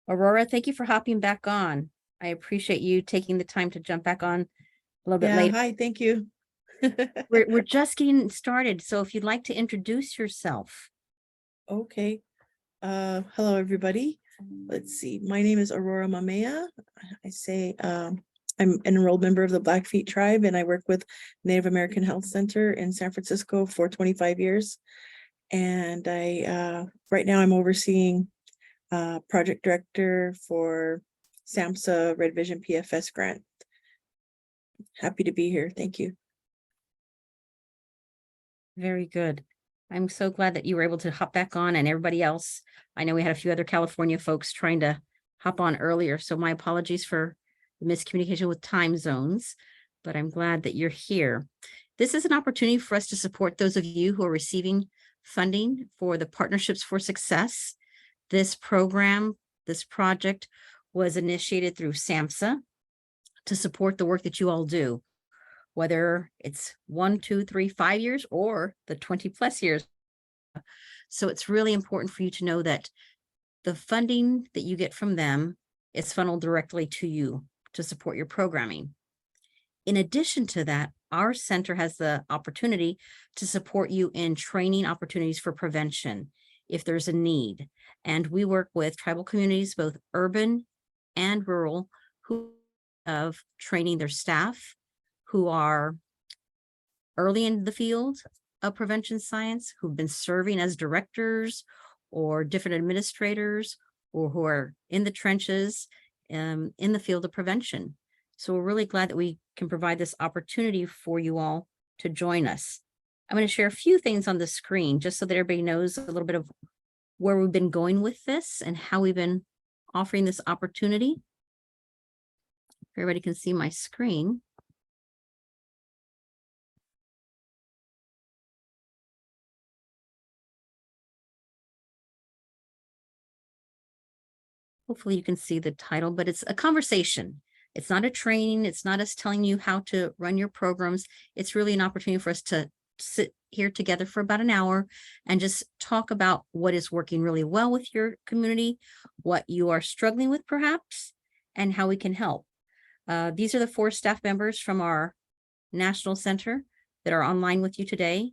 Aurora, thank you for hopping back on. I appreciate you taking the time to jump back on a little bit Yeah, later. hi, thank you. We're just getting started, so if you'd like to introduce yourself. Okay. Hello, everybody. Let's see. My name is Aurora Mamea. I'm an enrolled member of the Blackfeet tribe, and I work with Native American Health Center in San Francisco for 25 years. And right now I'm overseeing project director for SAMSHA Red Vision PFS grant. Happy to be here. Thank you. Very good. I'm so glad that you were able to hop back on, and everybody else. I know we had a few other California folks trying to hop on earlier, so my apologies for the miscommunication with time zones, but I'm glad that you're here. This is an opportunity for us to support those of you who are receiving funding for the Partnerships for Success. This program, this project was initiated through SAMHSA to support the work that you all do, whether it's 1, 2, 3, 5 years or the 20 plus years. So it's really important for you to know that the funding that you get from them is funneled directly to you to support your programming. In addition to that, our center has the opportunity to support you in training opportunities for prevention if there's a need. And we work with tribal communities, both urban and rural, who have training their staff, who are early in the field of prevention science, who've been serving as directors or different administrators, or who are in the trenches in the field of prevention. So we're really glad that we can provide this opportunity for you all to join us. I'm going to share a few things on the screen just so that everybody knows a little bit of where we've been going with this and how we've been offering this opportunity. Everybody can see my screen. Hopefully you can see the title, but it's a conversation. It's not a training. It's not us telling you how to run your programs. It's really an opportunity for us to sit here together for about an hour and just talk about what is working really well with your community, what you are struggling with perhaps, and how we can help. These are the 4 staff members from our national center that are online with you today.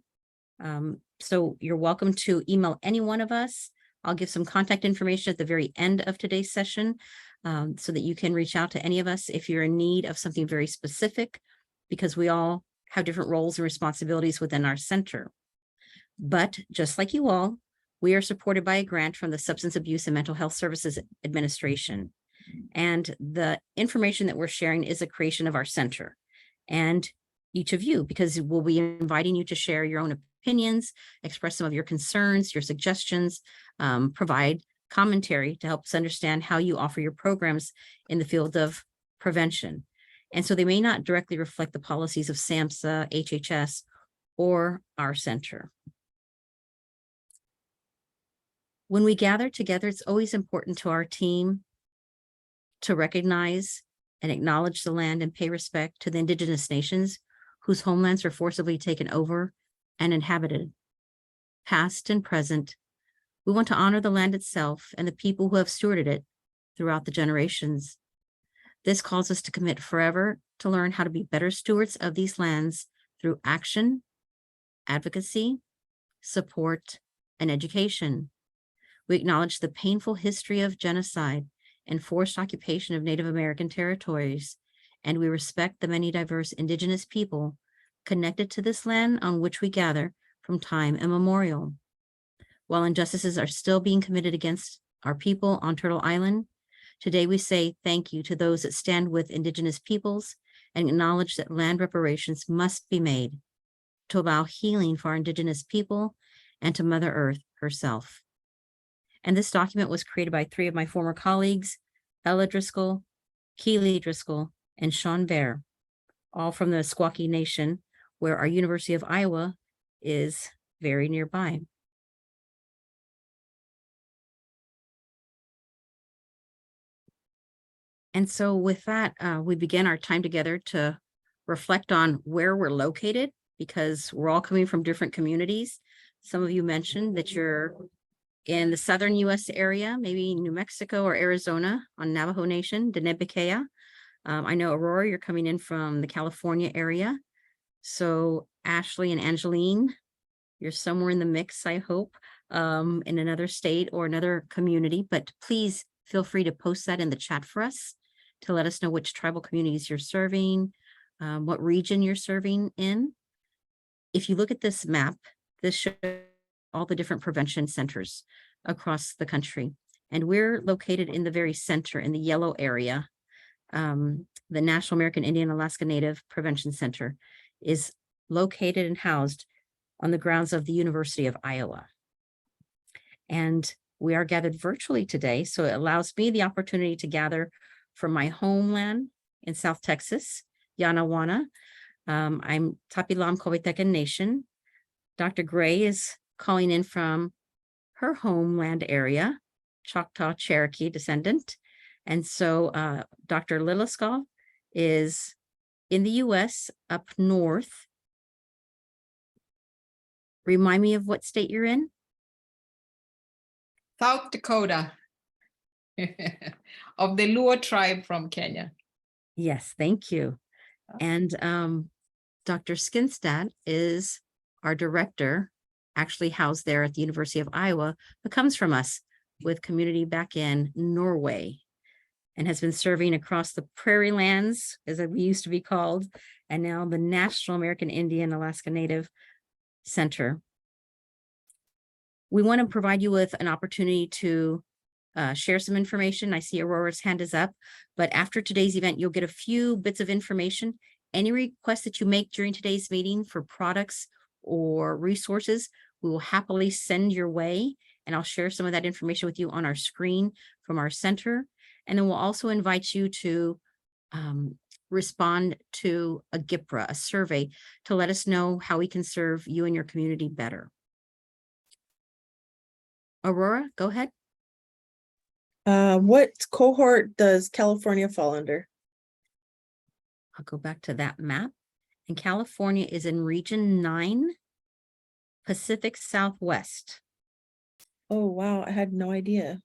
So you're welcome to email any one of us. I'll give some contact information at the very end of today's session so that you can reach out to any of us if you're in need of something very specific, because we all have different roles and responsibilities within our center. But just like you all, we are supported by a grant from the Substance Abuse and Mental Health Services Administration. And the information that we're sharing is a creation of our center and each of you, because we'll be inviting you to share your own opinions, express some of your concerns, your suggestions, provide commentary to help us understand how you offer your programs in the field of prevention. And so they may not directly reflect the policies of SAMHSA, HHS, or our center. When we gather together, it's always important to our team to recognize and acknowledge the land and pay respect to the indigenous nations whose homelands were forcibly taken over and inhabited, past and present. We want to honor the land itself and the people who have stewarded it throughout the generations. This calls us to commit forever to learn how to be better stewards of these lands through action, advocacy, support, and education. We acknowledge the painful history of genocide and forced occupation of Native American territories, and we respect the many diverse indigenous people connected to this land on which we gather from time immemorial. While injustices are still being committed against our people on Turtle Island, today we say thank you to those that stand with indigenous peoples and acknowledge that land reparations must be made to allow healing for our indigenous people and to Mother Earth herself. And this document was created by 3 of my former colleagues, Ella Driscoll, Keely Driscoll, and Sean Bear, all from the Squawky Nation, where our University of Iowa is very nearby. And so with that, we begin our time together to reflect on where we're located, because we're all coming from different communities. Some of you mentioned that you're in the southern US area, maybe New Mexico or Arizona on Navajo Nation, Denebekea. I know Aurora, you're coming in from the California area. So Ashley and Angeline, you're somewhere in the mix, I hope, in another state or another community, but please feel free to post that in the chat for us to let us know which tribal communities you're serving, what region you're serving in. If you look at this map, this shows all the different prevention centers across the country. And we're located in the very center in the yellow area. The National American Indian Alaska Native Prevention Center is located and housed on the grounds of the University of Iowa. And we are gathered virtually today, so it allows me the opportunity to gather from my homeland in South Texas, Yanawana. I'm Tapilam Covitecan Nation. Dr. Gray is calling in from her homeland area, Choctaw Cherokee descendant. And so Dr. Liliskov is in the US up north. Remind me of what state you're in? South Dakota of the Luo tribe from Kenya. Yes, thank you. And Dr. Skinstad is our director, actually housed there at the University of Iowa, but comes from us with community back in Norway and has been serving across the prairie lands, as we used to be called, and now the National American Indian Alaska Native Center. We want to provide you with an opportunity to share some information. I see Aurora's hand is up, but after today's event, you'll get a few bits of information. Any requests that you make during today's meeting for products or resources, we will happily send your way, and I'll share some of that information with you on our screen from our center. And then we'll also invite you to respond to a GIPRA, a survey, to let us know how we can serve you and your community better. Aurora, go ahead. What cohort does California fall under? I'll go back to that map. And California is in Region 9, Pacific Southwest. Oh, wow. I had no idea.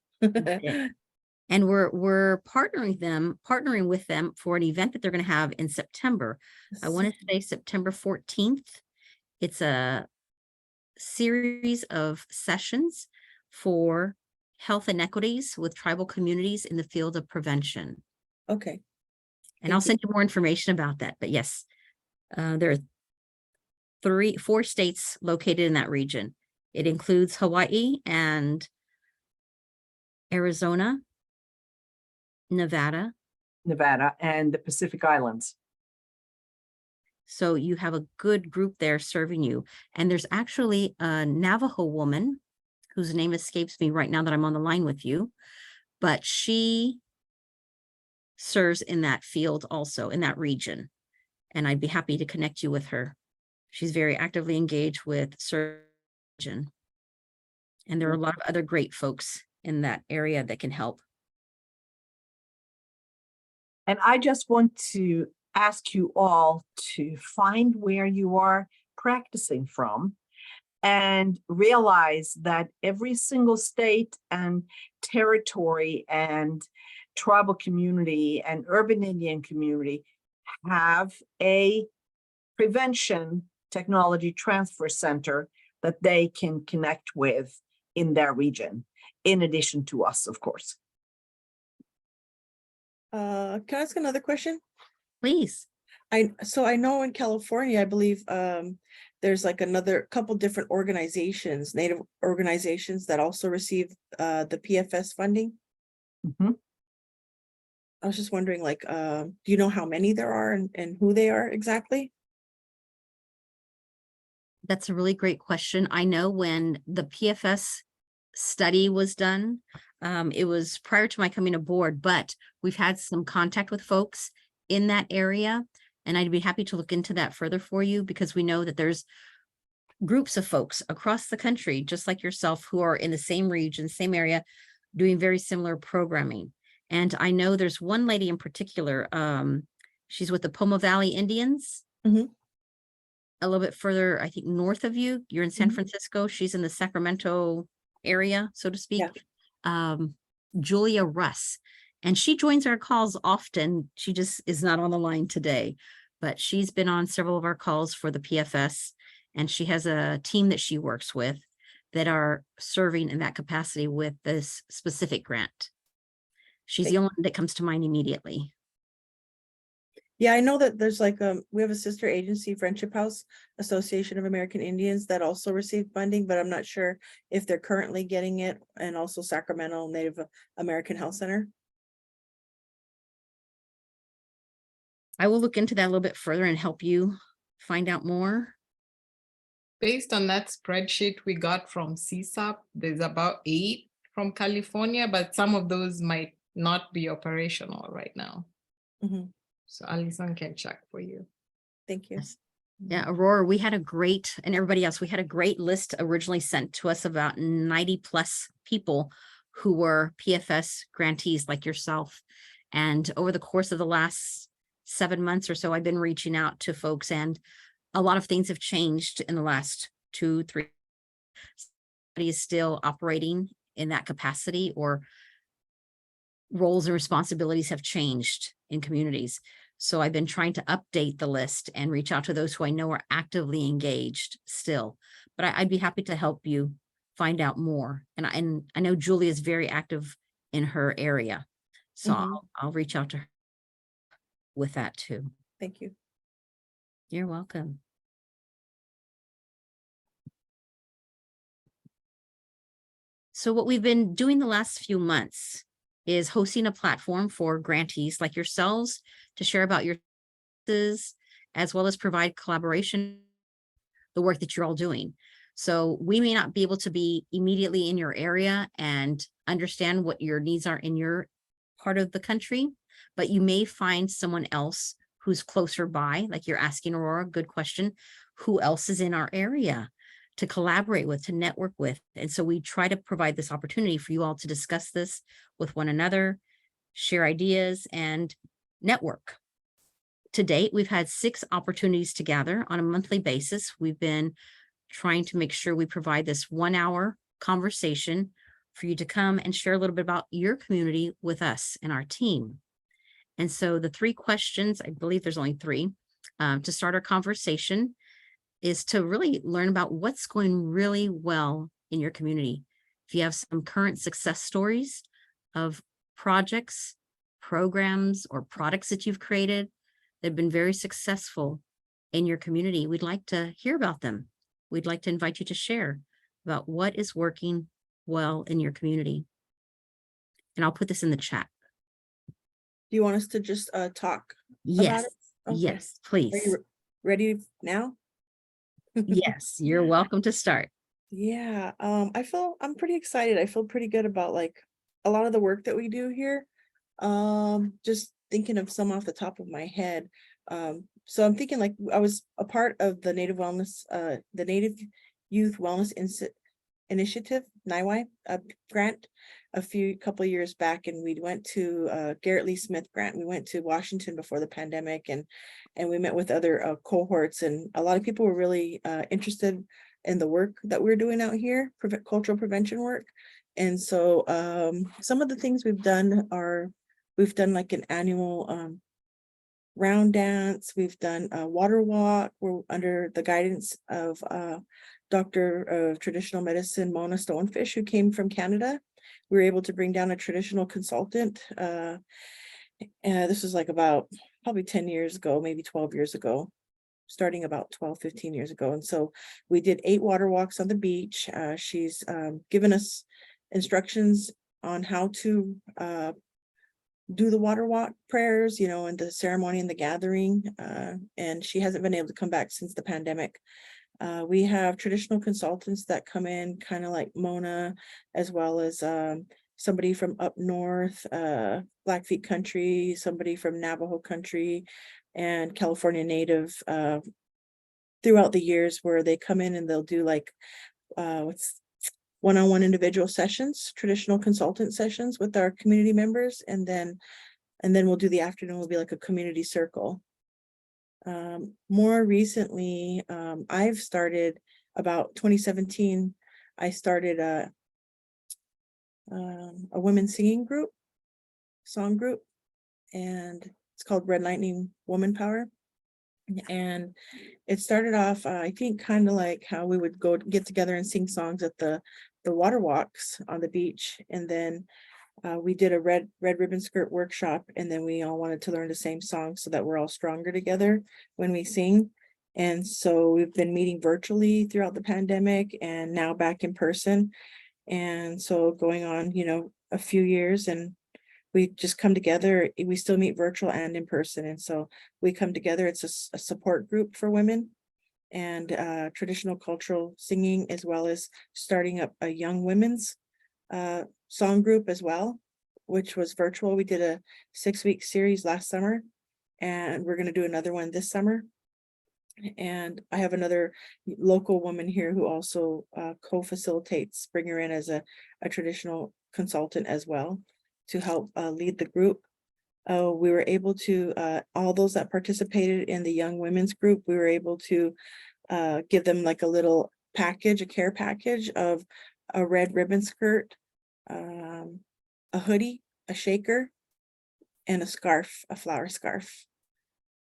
And we're partnering with them for an event that they're going to have in September. I want to say September 14th. It's a series of sessions for health inequities with tribal communities in the field of prevention. Okay. And I'll send you more information about that. But yes, there are 4 states located in that region. It includes Hawaii and Arizona, Nevada, and the Pacific Islands. So you have a good group there serving you. And there's actually a Navajo woman whose name escapes me right now that I'm on the line with you, but she serves in that field also, in that region. And I'd be happy to connect you with her. She's very actively engaged with surgeon. And there are a lot of other great folks in that area that can help. And I just want to ask you all to find where you are practicing from and realize that every single state and territory and tribal community and urban Indian community have a prevention technology transfer center that they can connect with in their region, in addition to us, of course. Can I ask another question? Please. I know in California, I believe there's like another couple different organizations, Native organizations that also receive the PFS funding. Mm-hmm. I was just wondering, like, do you know how many there are and who they are exactly? That's a really great question. I know when the PFS study was done, it was prior to my coming aboard, but we've had some contact with folks in that area, and I'd be happy to look into that further for you, because we know that there's groups of folks across the country, just like yourself, who are in the same region, same area, doing very similar programming. And I know there's one lady in particular, she's with the Pomo Valley Indians. Mm-hmm. A little bit further, I think, north of you. You're in San Mm-hmm. Francisco. She's in the Sacramento area, so to speak. Yeah. Julia Russ, and she joins our calls often. She just is not on the line today, but she's been on several of our calls for the PFS, and she has a team that she works with that are serving in that capacity with this specific grant. She's the only one that comes to mind immediately. Yeah, I know that there's like, we have a sister agency, Friendship House Association of American Indians, that also received funding, but I'm not sure if they're currently getting it, and also Sacramento Native American Health Center. I will look into that a little bit further and help you find out more. Based on that spreadsheet we got from CSAP, there's about 8 from California, but some of those might not be operational right now. Mhm. So Alison can check for you. Thank you. Yes. Yeah, Aurora, we had a great, and everybody else, we had a great list originally sent to us, about 90 plus people who were PFS grantees like yourself. And over the course of the last 7 months or so, I've been reaching out to folks, and a lot of things have changed in the last 2, 3. Somebody is still operating in that capacity, or roles and responsibilities have changed in communities. So I've been trying to update the list and reach out to those who I know are actively engaged still. But I'd be happy to help you find out more. And I know Julie is very active in her area. So I'll reach out to her with that too. Thank you. You're welcome. So what we've been doing the last few months is hosting a platform for grantees like yourselves to share about your services, as well as provide collaboration, the work that you're all doing. So we may not be able to be immediately in your area and understand what your needs are in your part of the country, but you may find someone else who's closer by, like you're asking, Aurora, good question. Who else is in our area to collaborate with, to network with? And so we try to provide this opportunity for you all to discuss this with one another, share ideas, and network. To date, we've had 6 opportunities to gather on a monthly basis. We've been trying to make sure we provide this 1-hour conversation for you to come and share a little bit about your community with us and our team. And so the 3 questions, I believe there's only 3, to start our conversation, is to really learn about what's going really well in your community. If you have some current success stories of projects, programs, or products that you've created that have been very successful in your community, we'd like to hear about them. We'd like to invite you to share about what is working well in your community. And I'll put this in the chat. Do you want us to just talk Yes. about it? Okay. Yes, Are please. you ready now? Yes, you're welcome to start. Yeah, I'm pretty excited. I feel pretty good about like a lot of the work that we do here. Just thinking of some off the top of my head. So I'm thinking, like, I was a part of the Native Wellness, the Native Youth Wellness Initiative, NAIAN, grant couple of years back, and we went to Garrett Lee Smith grant. We went to Washington before the pandemic, and we met with other cohorts, and a lot of people were really interested in the work that we're doing out here, cultural prevention work. And so some of the things we've done like an annual round dance. We've done a water walk. We're under the guidance of Doctor of Traditional Medicine, Mona Stonefish, who came from Canada. We were able to bring down a traditional consultant. This was like about probably 10 years ago, maybe 12 years ago, starting about 12, 15 years ago. And so we did 8 water walks on the beach. She's given us instructions on how to do the water walk prayers, and the ceremony and the gathering. And she hasn't been able to come back since the pandemic. We have traditional consultants that come in, kind of like Mona, as well as somebody from up north, Blackfeet country, somebody from Navajo country, and California Native throughout the years, where they come in and they'll do like one-on-one individual sessions, traditional consultant sessions with our community members, and then we'll do the afternoon will be like a community circle. More recently, I've started about 2017. I started a women's singing group, song group, and it's called Red Lightning Woman Power. And it started off, I think, kind of like how we would go get together and sing songs at the water walks on the beach. And then we did a red ribbon skirt workshop, and then we all wanted to learn the same song so that we're all stronger together when we sing. And so we've been meeting virtually throughout the pandemic and now back in person. And so going on, a few years, and we just come together. We still meet virtual and in person. And so we come together. It's a support group for women and traditional cultural singing, as well as starting up a young women's song group as well, which was virtual. We did a 6-week series last summer, and we're going to do another one this summer. And I have another local woman here who also co-facilitates, bring her in as a traditional consultant as well to help lead the group. We were able to, all those that participated in the young women's group, we were able to give them like a little package, a care package of a red ribbon skirt, a hoodie, a shaker, and a scarf, a flower scarf.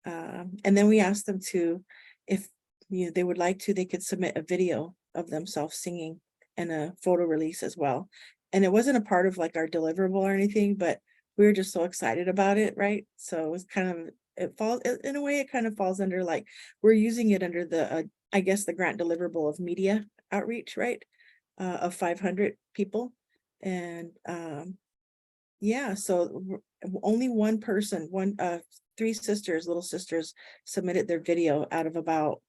And then we asked them to, if they would like to, they could submit a video of themselves singing and a photo release as well. And it wasn't a part of like our deliverable or anything, but we were just so excited about it, right? So it was kind of, it falls in a way, it kind of falls under like, we're using it under the, I guess, the grant deliverable of media outreach, right? Of 500 people. And yeah, so only one person, 3 sisters, little sisters, submitted their video out of about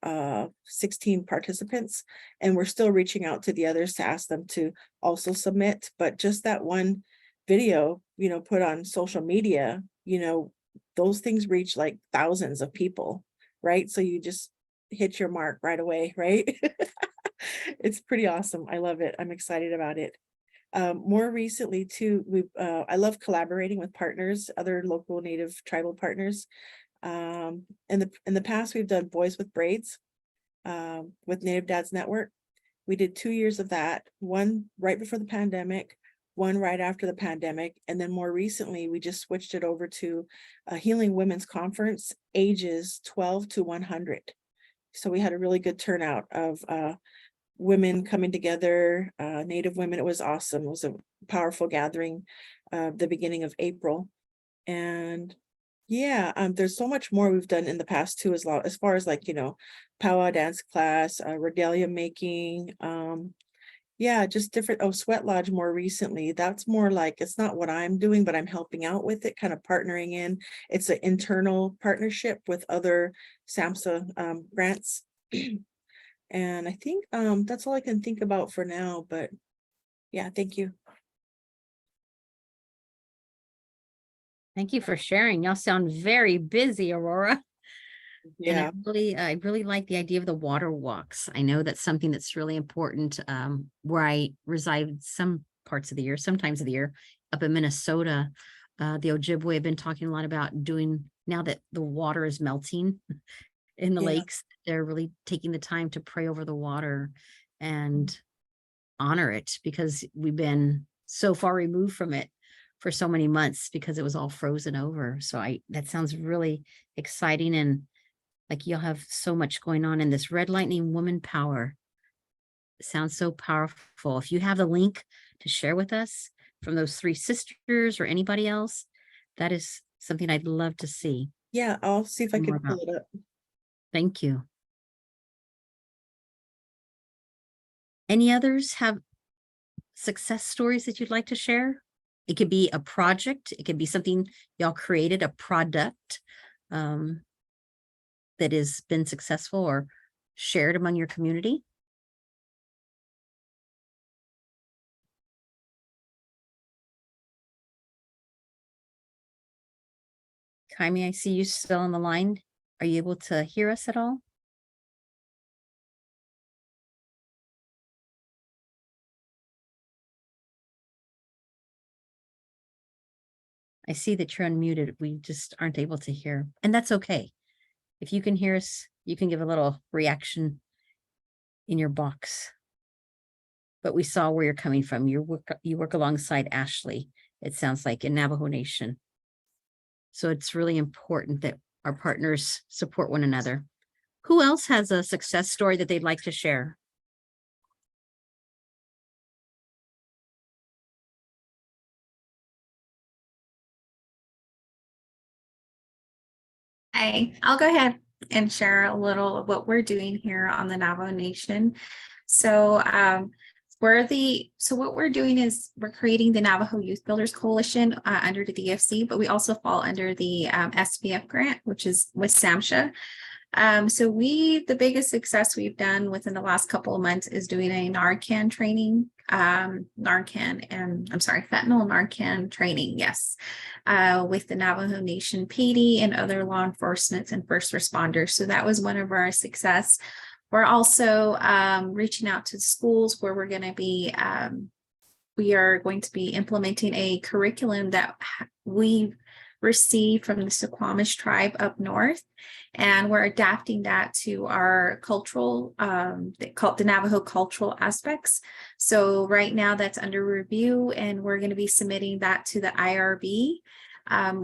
16 participants, and we're still reaching out to the others to ask them to also submit. But just that one video, put on social media, those things reach like thousands of people, right? So you just hit your mark right away, right? It's pretty awesome. I love it. I'm excited about it. More recently too, I love collaborating with partners, other local Native tribal partners. In the past, we've done Boys with Braids with Native Dads Network. We did 2 years of that, one right before the pandemic, one right after the pandemic, and then more recently, we just switched it over to a Healing Women's Conference, ages 12 to 100. So we had a really good turnout of women coming together, Native women. It was awesome. It was a powerful gathering, the beginning of April. And yeah, there's so much more we've done in the past too, as far as like, powwow dance class, regalia making, yeah, just different. Sweat lodge more recently. That's more like, it's not what I'm doing, but I'm helping out with it, kind of partnering in. It's an internal partnership with other SAMSHA grants. And I think that's all I can think about for now, but yeah, thank you. Thank you for sharing. Y'all sound very busy, Aurora. Yeah, And I really like the idea of the water walks. I know that's something that's really important where I reside some parts of the year, sometimes of the year, up in Minnesota. The Ojibwe have been talking a lot about doing, now that the water is melting in the Yeah. lakes, they're really taking the time to pray over the water and honor it, because we've been so far removed from it for so many months because it was all frozen over. So that sounds really exciting, and like you'll have so much going on in this Red Lightning Woman Power. It sounds so powerful. If you have the link to share with us from those 3 sisters or anybody else, that is something I'd love to see. Yeah, I'll see if I More can pull about. it up. Thank you. Any others have success stories that you'd like to share? It could be a project. It could be something y'all created, a product that has been successful or shared among your community. Jaime, I see you still on the line. Are you able to hear us at all? I see that you're unmuted. We just aren't able to hear, and that's okay. If you can hear us, you can give a little reaction in your box. but we saw where you're coming from. You work alongside Ashley, it sounds like, in Navajo Nation. So it's really important that our partners support one another. Who else has a success story that they'd like to share? I'll go ahead and share a little of what we're doing here on the Navajo Nation. So what we're doing is we're creating the Navajo Youth Builders Coalition under the DFC, but we also fall under the SPF grant, which is with SAMSHA. The biggest success we've done within the last couple of months is doing a Narcan training, fentanyl Narcan training, yes, with the Navajo Nation PD and other law enforcement and first responders. So that was one of our success. We're also reaching out to schools where we are going to be implementing a curriculum that we received from the Suquamish tribe up north, and we're adapting that to our cultural, the Navajo cultural aspects. So right now that's under review, and we're going to be submitting that to the IRB.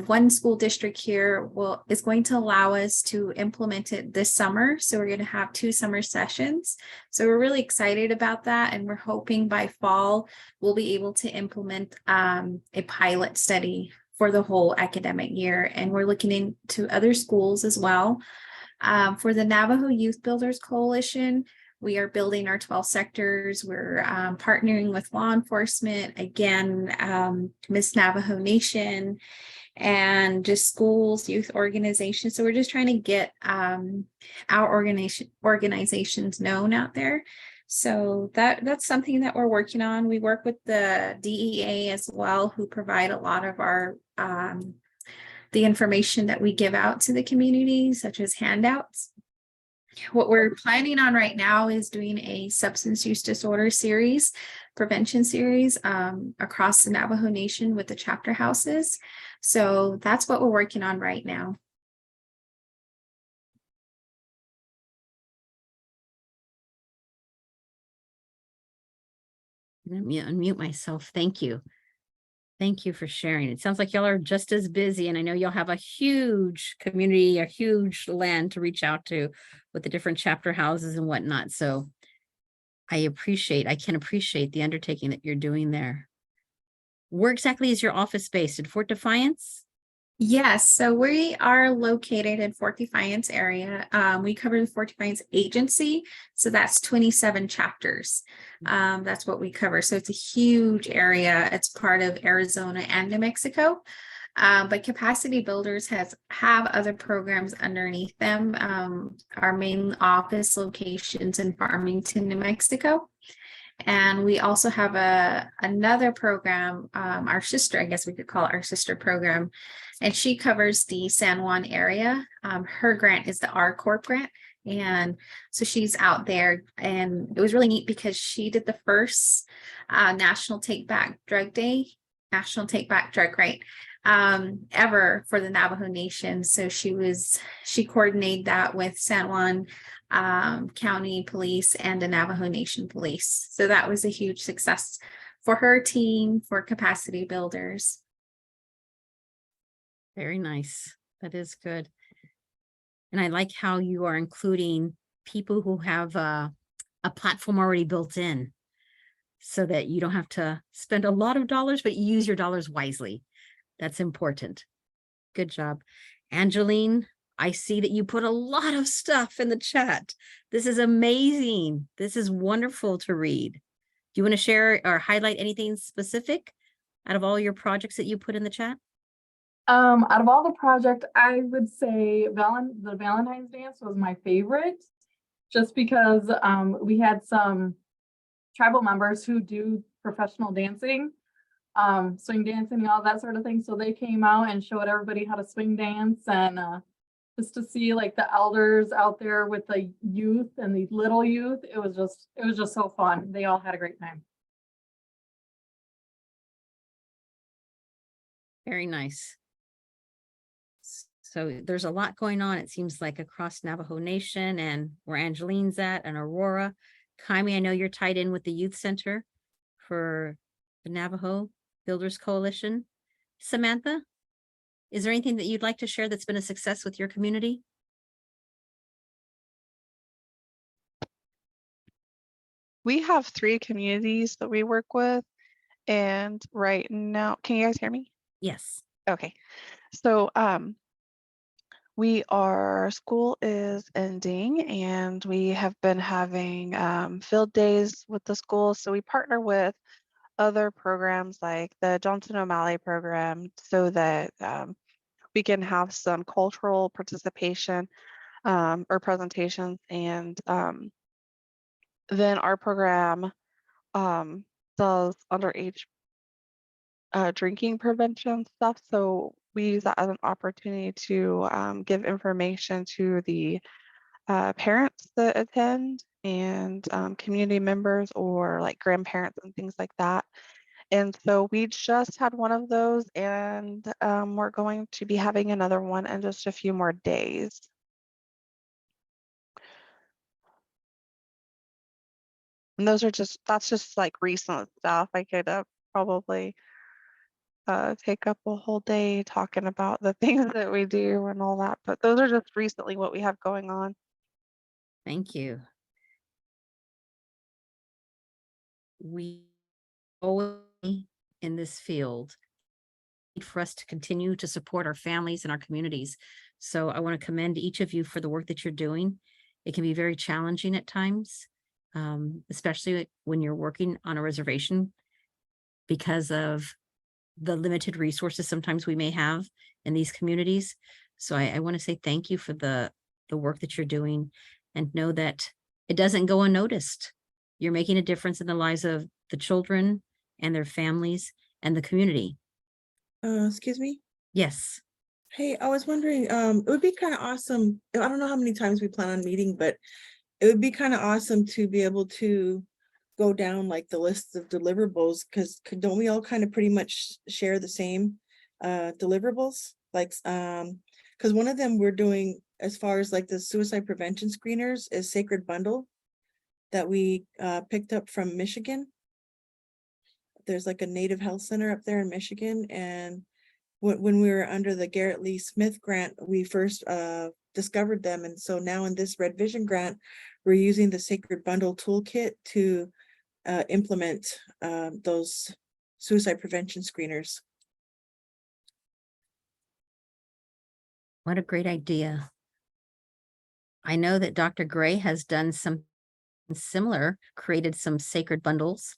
One school district here is going to allow us to implement it this summer. So we're going to have 2 summer sessions. So we're really excited about that. And we're hoping by fall, we'll be able to implement a pilot study for the whole academic year. And we're looking into other schools as well. For the Navajo Youth Builders Coalition, we are building our 12 sectors. We're partnering with law enforcement, again, Miss Navajo Nation, and just schools, youth organizations. So we're just trying to get our organizations known out there. So that's something that we're working on. We work with the DEA as well, who provide a lot of our the information that we give out to the community, such as handouts. What we're planning on right now is doing a substance use disorder series, prevention series across the Navajo Nation with the chapter houses. So that's what we're working on right now. Let me unmute myself. Thank you. Thank you for sharing. It sounds like y'all are just as busy, and I know y'all have a huge community, a huge land to reach out to with the different chapter houses and whatnot. So I can appreciate the undertaking that you're doing there. Where exactly is your office based? In Fort Defiance? Yes, so we are located in Fort Defiance area. We cover the Fort Defiance agency, so that's 27 chapters. That's what we cover. So it's a huge area. It's part of Arizona and New Mexico. But Capacity Builders have other programs underneath them. Our main office locations in Farmington, New Mexico. And we also have another program, our sister, I guess we could call it our sister program, and she covers the San Juan area. Her grant is the R-Corp grant. And so she's out there, and it was really neat because she did the first National Take Back Drug Day, National Take Back Drug, right? Ever for the Navajo Nation. So she coordinated that with San Juan County Police and the Navajo Nation Police. So that was a huge success for her team, for Capacity Builders. Very nice. That is good. And I like how you are including people who have a platform already built in, so that you don't have to spend a lot of dollars, but you use your dollars wisely. That's important. Good job. Angeline, I see that you put a lot of stuff in the chat. This is amazing. This is wonderful to read. Do you want to share or highlight anything specific out of all your projects that you put in the chat? Out of all the projects, I would say the Valentine's dance was my favorite, just because we had some tribal members who do professional dancing, swing dancing and all that sort of thing. So they came out and showed everybody how to swing dance, and just to see like the elders out there with the youth and the little youth, it was just so fun. They all had a great time. Very nice. So there's a lot going on, it seems like, across Navajo Nation and where Angeline's at and Aurora. Kaimi, I know you're tied in with the Youth Center for the Navajo Builders Coalition. Samantha, is there anything that you'd like to share that's been a success with your community? We have 3 communities that we work with, and right now, can you guys hear me? Yes. Okay, so our school is ending, and we have been having field days with the school. So we partner with other programs like the Johnson O'Malley program, so that we can have some cultural participation or presentations, and then our program does underage drinking prevention stuff. So we use that as an opportunity to give information to the parents that attend, and community members, or like grandparents and things like that. And so we just had one of those, and we're going to be having another one in just a few more days. And that's just like recent stuff. I could probably take up a whole day talking about the things that we do and all that, but those are just recently what we have going on. Thank you. We always in this field for us to continue to support our families and our communities. So I want to commend each of you for the work that you're doing. It can be very challenging at times, especially when you're working on a reservation because of the limited resources sometimes we may have in these communities. So I want to say thank you for the work that you're doing, and know that it doesn't go unnoticed. You're making a difference in the lives of the children and their families and the community. Excuse me. Yes. Hey, I was wondering, it would be kind of awesome. I don't know how many times we plan on meeting, but it would be kind of awesome to be able to go down like the list of deliverables, because don't we all kind of pretty much share the same deliverables? Like, because one of them we're doing as far as like the suicide prevention screeners is Sacred Bundle that we picked up from Michigan. There's like a Native Health Center up there in Michigan, and when we were under the Garrett Lee Smith grant, we first discovered them. And so now in this Red Vision grant, we're using the Sacred Bundle toolkit to implement those suicide prevention screeners. What a great idea. I know that Dr. Gray has done some similar, created some sacred bundles.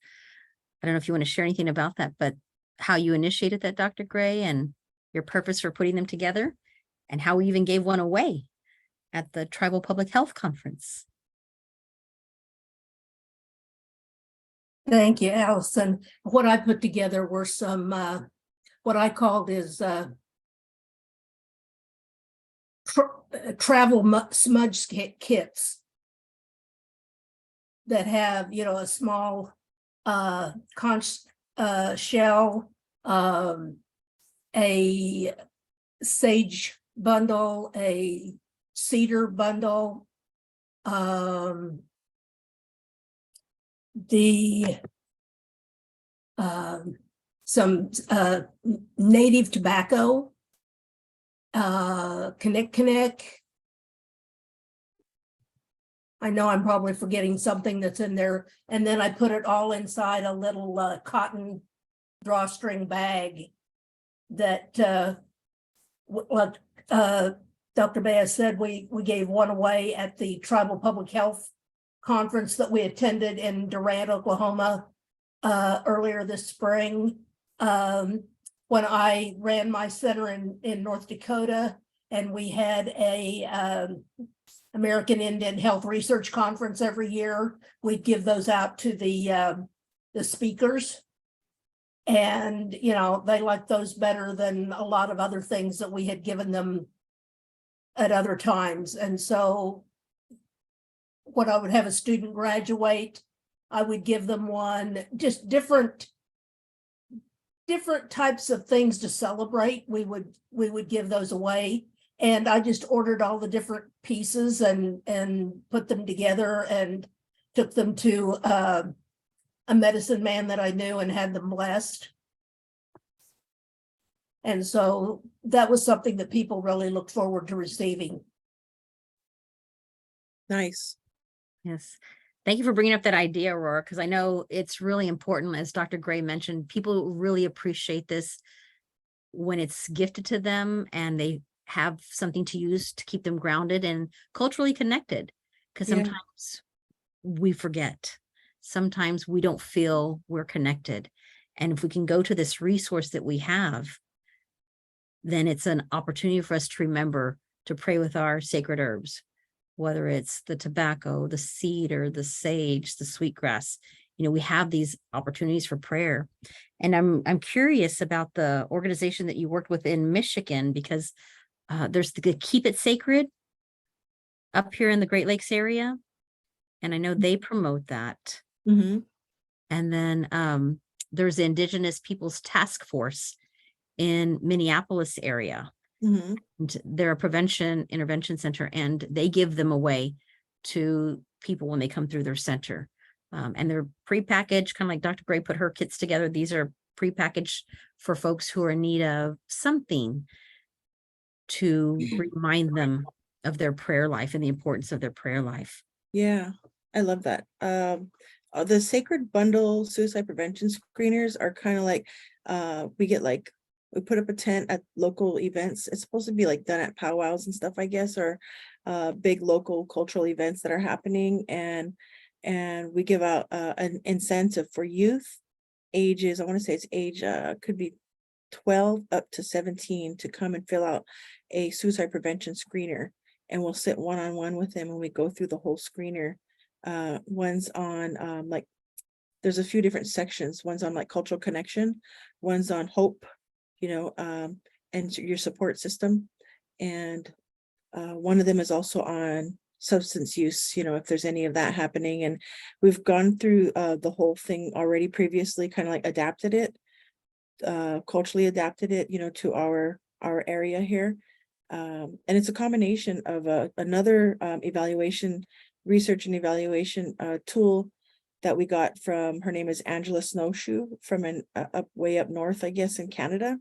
I don't know if you want to share anything about that, but how you initiated that, Dr. Gray, and your purpose for putting them together, and how we even gave one away at the Tribal Public Health Conference. Thank you, Allison. What I put together were some, what I called is travel smudge kits that have, you know, a small conch shell, a sage bundle, a cedar bundle, some native tobacco, Kinnick. I know I'm probably forgetting something that's in there. And then I put it all inside a little cotton drawstring bag that what Dr. Bea said, we gave one away at the Tribal Public Health Conference that we attended in Durant, Oklahoma earlier this spring. When I ran my center in North Dakota, and we had a American Indian Health Research Conference every year, we'd give those out to the speakers. And, you know, they liked those better than a lot of other things that we had given them at other times. And so when I would have a student graduate, I would give them one, just different types of things to celebrate. We would give those away. And I just ordered all the different pieces and put them together and took them to a medicine man that I knew and had them blessed. And so that was something that people really looked forward to receiving. Nice. Yes. Thank you for bringing up that idea, Aurora, because I know it's really important. As Dr. Gray mentioned, people really appreciate this when it's gifted to them and they have something to use to keep them grounded and culturally connected. Because Yeah. sometimes we forget. Sometimes we don't feel we're connected. And if we can go to this resource that we have, then it's an opportunity for us to remember to pray with our sacred herbs, whether it's the tobacco, the cedar, the sage, the sweetgrass. You know, we have these opportunities for prayer. And I'm curious about the organization that you worked with in Michigan, because there's the Keep It Sacred up here in the Great Lakes area. And I know they promote that. Mm-hmm. And then there's the Indigenous Peoples Task Force in Minneapolis area. Mm-hmm. And they're a prevention intervention center, and they give them away to people when they come through their center. And they're prepackaged, kind of like Dr. Gray put her kits together. These are prepackaged for folks who are in need of something to remind them of their prayer life and the importance of their prayer life. Yeah, I love that. The Sacred Bundle suicide prevention screeners are kind of like, we put up a tent at local events. It's supposed to be like done at powwows and stuff, I guess, or big local cultural events that are happening. And we give out an incentive for youth ages, I want to say it's age, could be 12 up to 17, to come and fill out a suicide prevention screener. And we'll sit one-on-one with them and we go through the whole screener. One's on like, there's a few different sections. One's on like cultural connection, one's on hope, you know, and your support system. And one of them is also on substance use, you know, if there's any of that happening. And we've gone through the whole thing already previously, kind of like adapted it, culturally adapted it, you know, to our area here. And it's a combination of another evaluation, research and evaluation tool that we got from, her name is Angela Snowshoe, from an way up north, I guess, in Canada.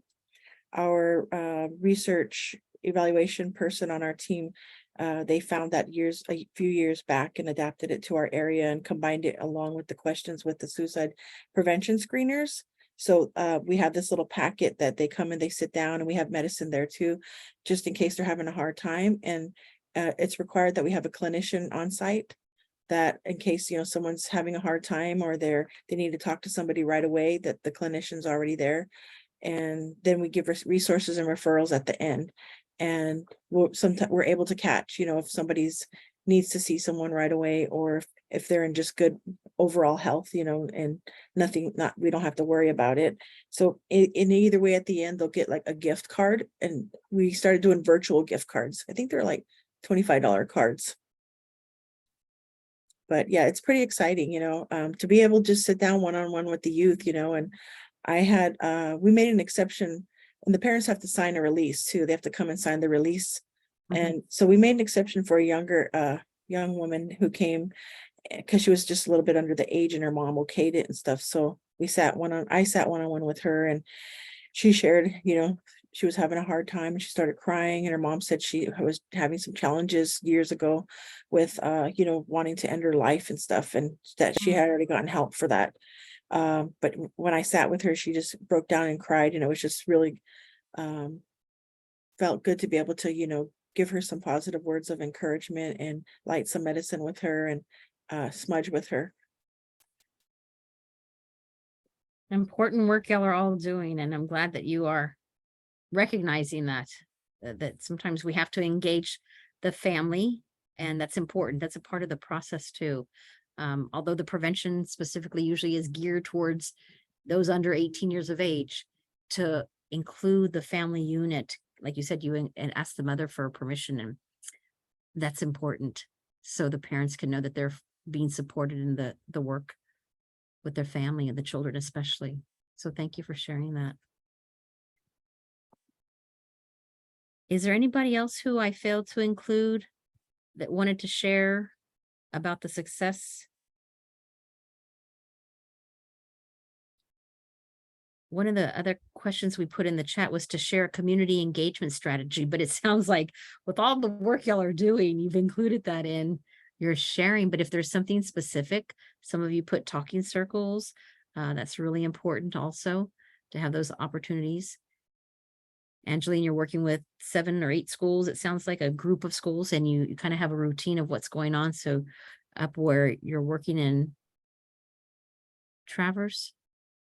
Our research evaluation person on our team, they found that a few years back and adapted it to our area and combined it along with the questions with the suicide prevention screeners. So we have this little packet that they come and they sit down, and we have medicine there too, just in case they're having a hard time. And it's required that we have a clinician on site, that in case, you know, someone's having a hard time or they need to talk to somebody right away, that the clinician's already there. And then we give resources and referrals at the end. And sometimes we're able to catch, you know, if somebody's needs to see someone right away, or if they're in just good overall health, you know, and we don't have to worry about it. So in either way, at the end, they'll get like a gift card. And we started doing virtual gift cards. I think they're like $25 cards. But yeah, it's pretty exciting, you know, to be able to just sit down one-on-one with the youth, you know. And we made an exception, and the parents have to sign a release too. They have to come and sign the release. Mhm. And so we made an exception for a young woman who came because she was just a little bit under the age, and her mom okayed it and stuff. So I sat one-on-one with her, and she shared, you know, she was having a hard time and she started crying, and her mom said she was having some challenges years ago with, you know, wanting to end her life and stuff, and that she had already gotten help for that. But when I sat with her, she just broke down and cried, and it was just really felt good to be able to, you know, give her some positive words of encouragement and light some medicine with her and smudge with her. Important work y'all are all doing, and I'm glad that you are recognizing that sometimes we have to engage the family, and that's important. That's a part of the process too. Although the prevention specifically usually is geared towards those under 18 years of age, to include the family unit, like you said, and ask the mother for permission, and that's important, so the parents can know that they're being supported in the work with their family and the children especially. So thank you for sharing that. Is there anybody else who I failed to include that wanted to share about the success one of the other questions we put in the chat was to share a community engagement strategy, but it sounds like with all the work y'all are doing, you've included that in your sharing. But if there's something specific, some of you put talking circles, that's really important also to have those opportunities. Angeline, you're working with 7 or 8 schools. It sounds like a group of schools, and you kind of have a routine of what's going on. So up where you're working in Traverse,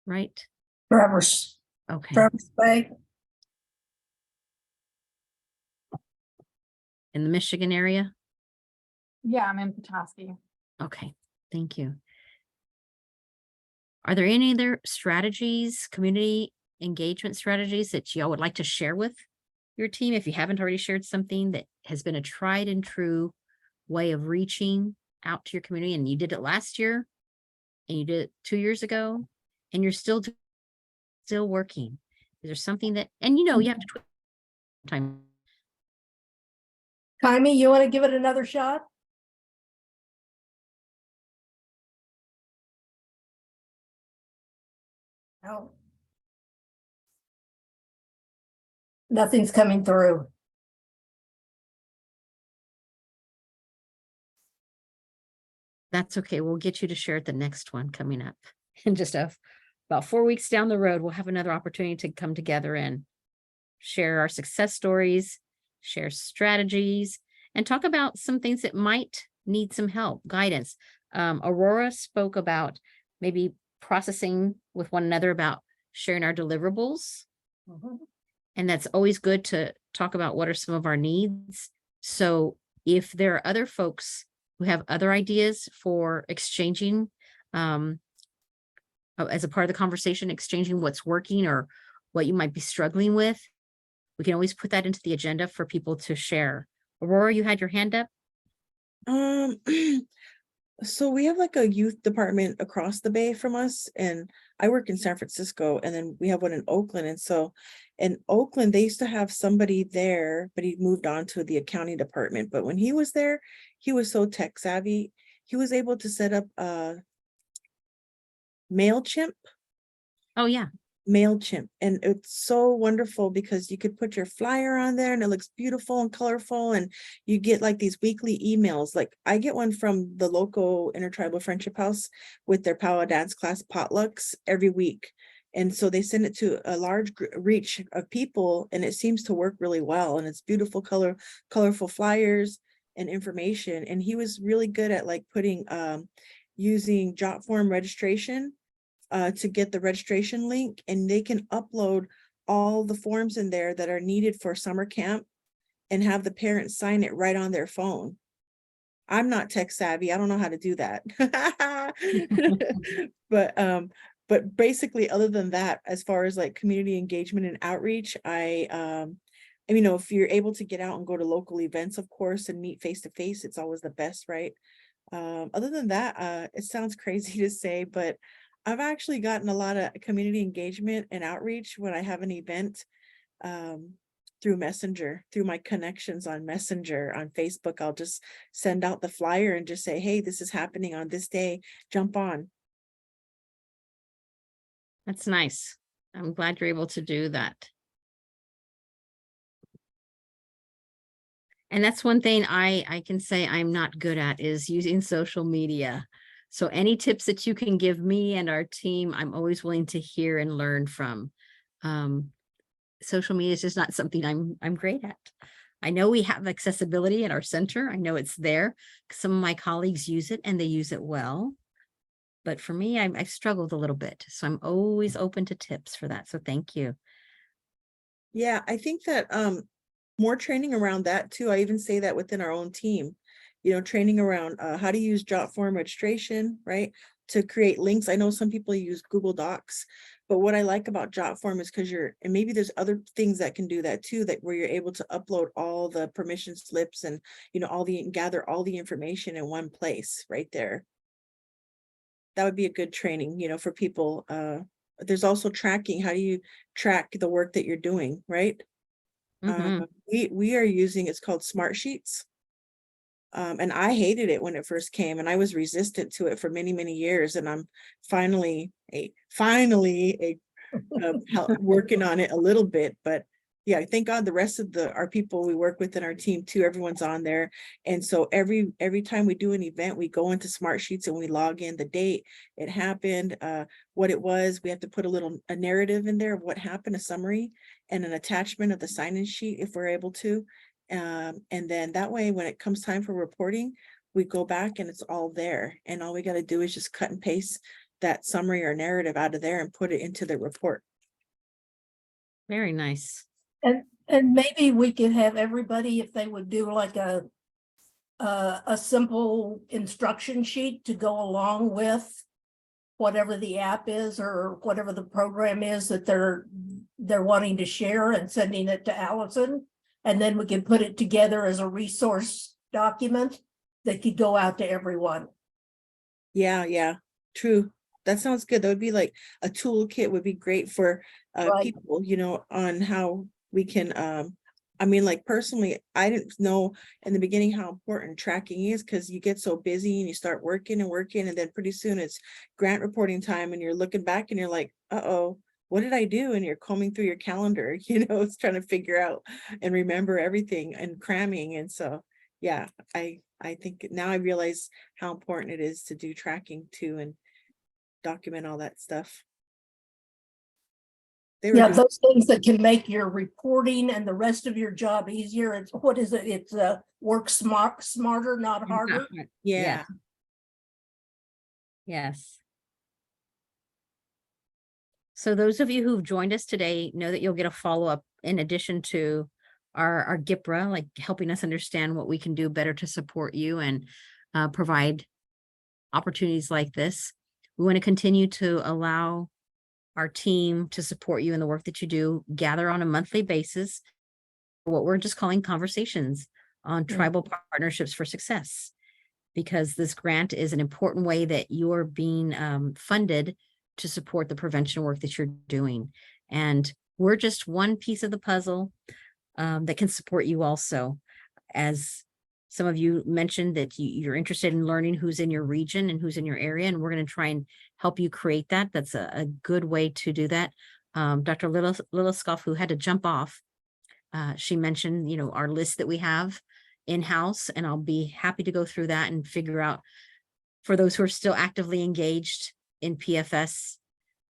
right? Traverse, Okay. Traverse Bay. In the Michigan area? Yeah, I'm in Petoskey. Okay, thank you. Are there any other strategies, community engagement strategies that y'all would like to share with your team? If you haven't already shared something that has been a tried and true way of reaching out to your community, and you did it last year and you did it 2 years ago, and you're still working. Is there something that, and you know, you have to time. Kaimi, you want to give it another shot? No. Nothing's coming through. That's okay. We'll get you to share at the next one coming up. In just about 4 weeks down the road, we'll have another opportunity to come together and share our success stories, share strategies, and talk about some things that might need some help, guidance. Aurora spoke about maybe processing with one another about sharing our deliverables. And that's always good to talk about what are some of our needs. So if there are other folks who have other ideas for exchanging, as a part of the conversation, exchanging what's working or what you might be struggling with, we can always put that into the agenda for people to share. Aurora, you had your hand up? So we have like a youth department across the bay from us, and I work in San Francisco, and then we have one in Oakland. And so in Oakland, they used to have somebody there, but he moved on to the accounting department. But when he was there, he was so tech savvy. He was able to set up MailChimp. Oh, yeah. MailChimp, and it's so wonderful because you could put your flyer on there and it looks beautiful and colorful, and you get like these weekly emails. Like I get one from the local Intertribal Friendship House with their powwow dance class potlucks every week, and so they send it to a large reach of people, and it seems to work really well, and it's beautiful colorful flyers and information. And he was really good at like putting using JotForm registration to get the registration link, and they can upload all the forms in there that are needed for summer camp and have the parents sign it right on their phone. I'm not tech savvy. I don't know how to do that. But basically, other than that, as far as like community engagement and outreach, you know, if you're able to get out and go to local events, of course, and meet face to face, it's always the best, right? Other than that, it sounds crazy to say, but I've actually gotten a lot of community engagement and outreach when I have an event through Messenger, through my connections on Messenger, on Facebook. I'll just send out the flyer and just say, hey, this is happening on this day, jump on. That's nice. I'm glad you're able to do that. And that's one thing I can say I'm not good at, is using social media. So any tips that you can give me and our team, I'm always willing to hear and learn from. Social media is just not something I'm great at. I know we have accessibility at our center. I know it's there. Some of my colleagues use it and they use it well. But for me, I've struggled a little bit. So I'm always open to tips for that. So thank you. Yeah, I think that more training around that too. I even say that within our own team, you know, training around how to use JotForm registration, right? To create links. I know some people use Google Docs, but what I like about JotForm is because and maybe there's other things that can do that too, that where you're able to upload all the permission slips and, you know, gather all the information in one place right there. That would be a good training, you know, for people. There's also tracking. How do you track the work that you're doing, right? We are using, it's called Smart Sheets. And I hated it when it first came, and I was resistant to it for many, many years. And I'm finally a working on it a little bit, but yeah, thank God the rest of our people we work with in our team too, everyone's on there. And so every time we do an event, we go into Smart Sheets and we log in the date it happened, what it was. We have to put a narrative in there of what happened, a summary, and an attachment of the sign-in sheet if we're able to. And then that way, when it comes time for reporting, we go back and it's all there. And all we got to do is just cut and paste that summary or narrative out of there and put it into the report. Very nice. And maybe we could have everybody, if they would do like a simple instruction sheet to go along with whatever the app is or whatever the program is that they're wanting to share, and sending it to Allison. And then we can put it together as a resource document that could go out to everyone. Yeah, true. That sounds good. That would be like a toolkit, would be great for Right. people, on how we can, I mean, like personally, I didn't know in the beginning how important tracking is, because you get so busy and you start working, and then pretty soon it's grant reporting time and you're looking back and you're like, uh-oh, what did I do? And you're combing through your calendar, it's trying to figure out and remember everything and cramming. And so, yeah, I think now I realize how important it is to do tracking too and document all that stuff. They were Yeah, doing- those things that can make your reporting and the rest of your job easier. It's, what is it? It's work smarter, not harder. yeah. Yes. So those of you who've joined us today know that you'll get a follow-up in addition to our GIPRA, like helping us understand what we can do better to support you and provide opportunities like this. We want to continue to allow our team to support you in the work that you do, gather on a monthly basis, what we're just calling conversations on tribal partnerships for success, because this grant is an important way that you're being funded to support the prevention work that you're doing. And we're just one piece of the puzzle that can support you also. As some of you mentioned that you're interested in learning who's in your region and who's in your area, and we're going to try and help you create that. That's a good way to do that. Dr. Liloskov, who had to jump off, she mentioned, our list that we have in-house, and I'll be happy to go through that and figure out, for those who are still actively engaged in PFS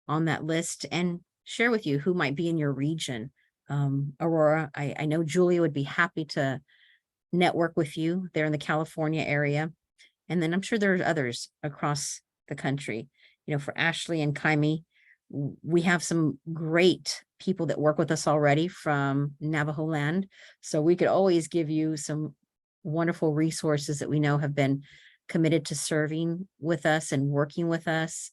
on that list, and share with you who might be in your region. Aurora, I know Julia would be happy to network with you there in the California area. And then I'm sure there's others across the country. For Ashley and Kaimi, we have some great people that work with us already from Navajo land. So we could always give you some wonderful resources that we know have been committed to serving with us and working with us,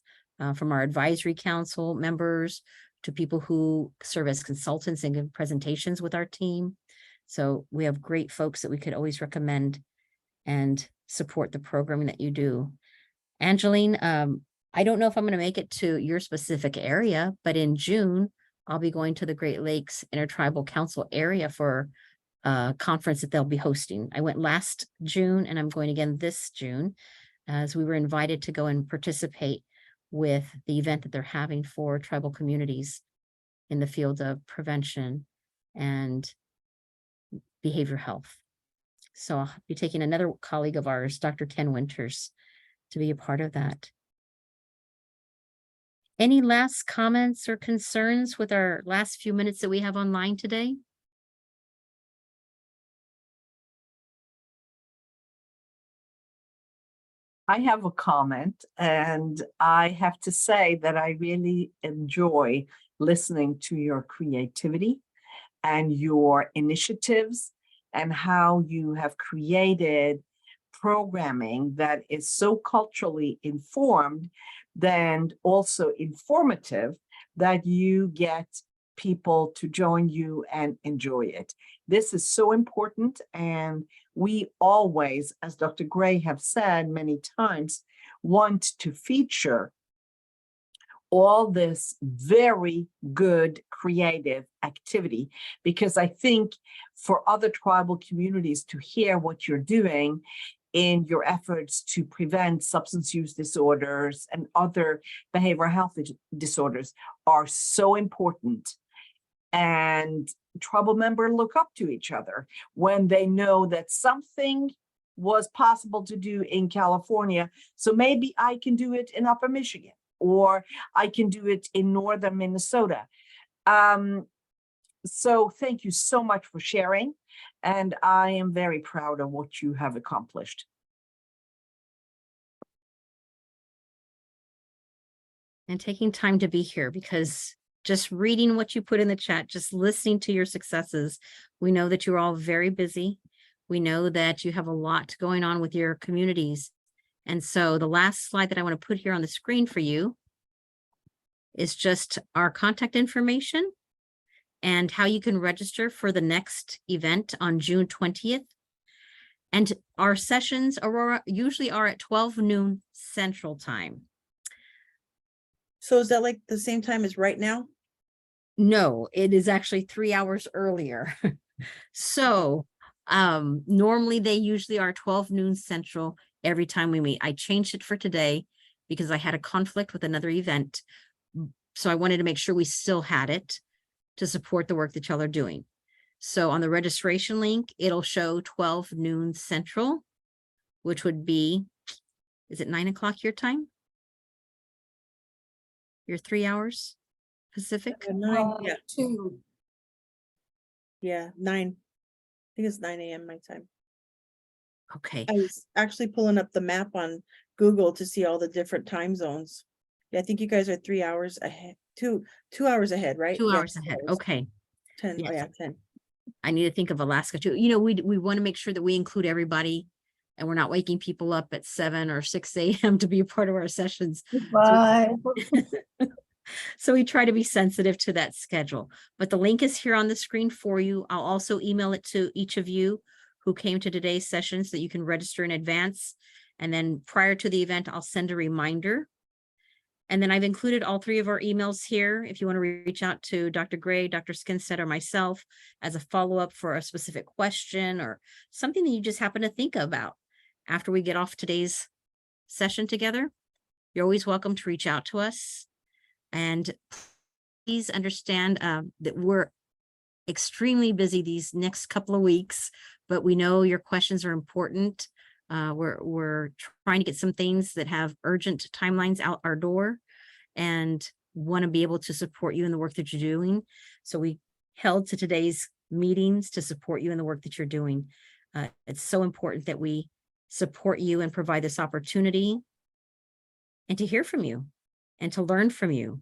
from our advisory council members to people who serve as consultants and give presentations with our team. So we have great folks that we could always recommend and support the programming that you do. Angeline, I don't know if I'm going to make it to your specific area, but in June, I'll be going to the Great Lakes Intertribal Council area for a conference that they'll be hosting. I went last June and I'm going again this June, as we were invited to go and participate with the event that they're having for tribal communities in the field of prevention and behavioral health. So I'll be taking another colleague of ours, Dr. Ken Winters, to be a part of that. Any last comments or concerns with our last few minutes that we have online today? I have a comment, and I have to say that I really enjoy listening to your creativity and your initiatives and how you have created programming that is so culturally informed, then also informative, that you get people to join you and enjoy it. This is so important, and we always, as Dr. Gray have said many times, want to feature all this very good creative activity, because I think for other tribal communities to hear what you're doing in your efforts to prevent substance use disorders and other behavioral health disorders are so important. And Tribal members look up to each other when they know that something was possible to do in California. So maybe I can do it in Upper Michigan, or I can do it in Northern Minnesota. So thank you so much for sharing. And I am very proud of what you have accomplished. And taking time to be here, because just reading what you put in the chat, just listening to your successes, we know that you're all very busy. We know that you have a lot going on with your communities. And so the last slide that I want to put here on the screen for you is just our contact information and how you can register for the next event on June 20th. And our sessions, Aurora, usually are at 12 noon Central Time. So is that like the same time as right now? No, it is actually 3 hours earlier. So normally they usually are 12 noon Central every time we meet. I changed it for today because I had a conflict with another event. So I wanted to make sure we still had it to support the work that y'all are doing. So on the registration link, it'll show 12 noon Central, which would be, is it 9 o'clock your time? Your 3 hours Pacific? 9, yeah, 2. yeah, 9. I think it's 9 a.m. my time. Okay. I was actually pulling up the map on Google to see all the different time zones. Yeah, I think you guys are 3 hours ahead, 2 hours ahead, right? 2 Yeah, hours ahead. Okay. 10, oh Yes. yeah, 10. I need to think of Alaska too. You know, we want to make sure that we include everybody and we're not waking people up at 7 or 6 a.m. to be a part of our sessions. Bye. So we try to be sensitive to that schedule, but the link is here on the screen for you. I'll also email it to each of you who came to today's session so that you can register in advance. And then prior to the event, I'll send a reminder. And then I've included all 3 of our emails here. If you want to reach out to Dr. Gray, Dr. Skinstead, or myself as a follow-up for a specific question or something that you just happen to think about after we get off today's session together, you're always welcome to reach out to us. And please understand that we're extremely busy these next couple of weeks, but we know your questions are important. We're trying to get some things that have urgent timelines out our door and want to be able to support you in the work that you're doing. So we held to today's meetings to support you in the work that you're doing. It's so important that we support you and provide this opportunity and to hear from you and to learn from you.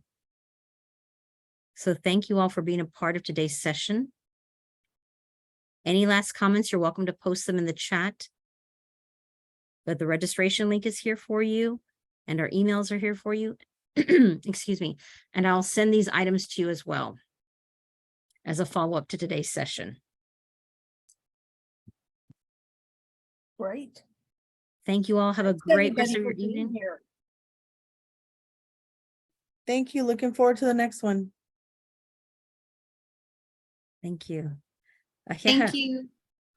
So thank you all for being a part of today's session. Any last comments, you're welcome to post them in the chat. But the registration link is here for you and our emails are here for you. Excuse me. And I'll send these items to you as well as a follow-up to today's session. Great. Thank you all. Have a Thanks, great rest of everybody, your for being evening. here. Thank you. Looking forward to the next one. Thank you. Thank you.